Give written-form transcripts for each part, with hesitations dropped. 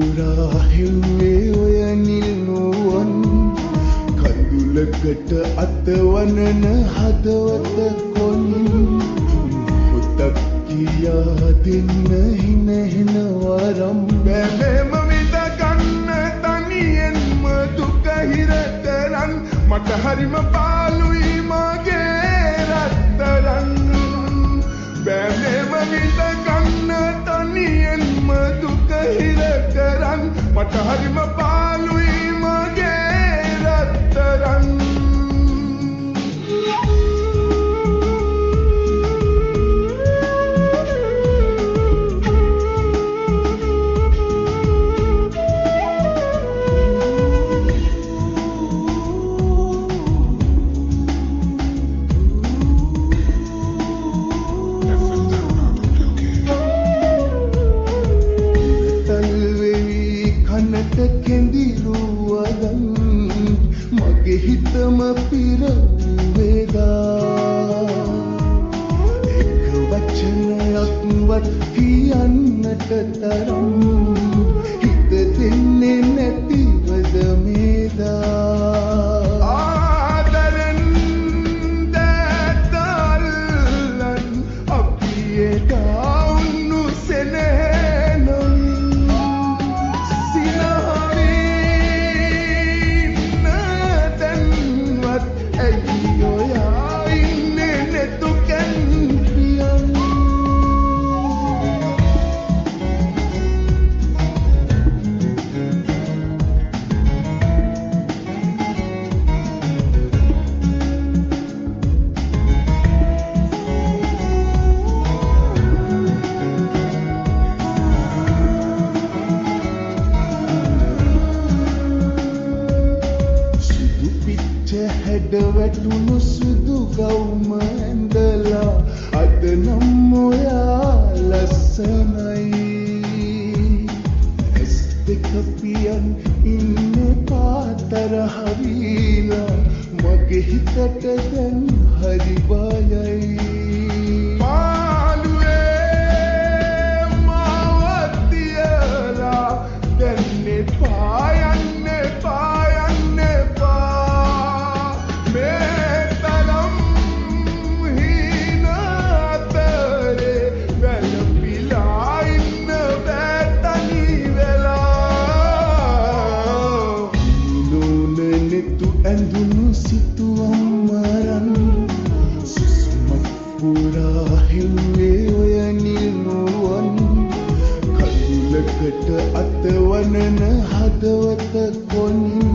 පුරා හෙව්වේ ඔය නිල්නුවන් කඳුලකට අතවනන හදවත කොනින් හොතක් කියා දෙන්න හිනහෙන වරම් බැලෙම විඳ ගන්න තනියෙන්ම දුක හිර කරන් මට හරිම පාළුයි මගේ රත්තරන් බැලෙම විඳ ගන්න තනියෙන්ම දුක හිර කරන් මට හරිම පාළුයි මගේ රත්තරන් කෙඳිරුවදන් මගේ හිතම පිරවේදා එක වචනයක්වත් කියන්නට තරම් හිත දෙන්නේ නැතිවද මේදා ආදරෙන් දැතල්ලන් අපි එදා උන්නුසෙනෙන හැඩවැටුණු සුදු ගවුම ඇඳලා අද නම් ඔයා ලස්සනයි ඇස් දෙක පියන් ඉන්නේ පාතර හරිලා මගේ හිතට දැන් හරි බයයි පාළුවේ මාව තියලා දැන්නේ පායන්නේ ඇඳුණු සිතුවම් මරන් සුසුමක් පුරා හෙව්වේ ඔය නිල්නුවන් කඳුලකට අතවනන හදවත කොනින්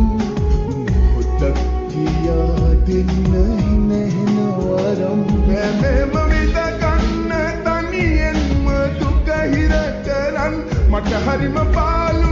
හොතක් කියා දෙන්න හිනහෙන වරම් බැලෙම විඳ ගන්න තනියෙන්ම දුක හිර කරන් මට හරිම පාළු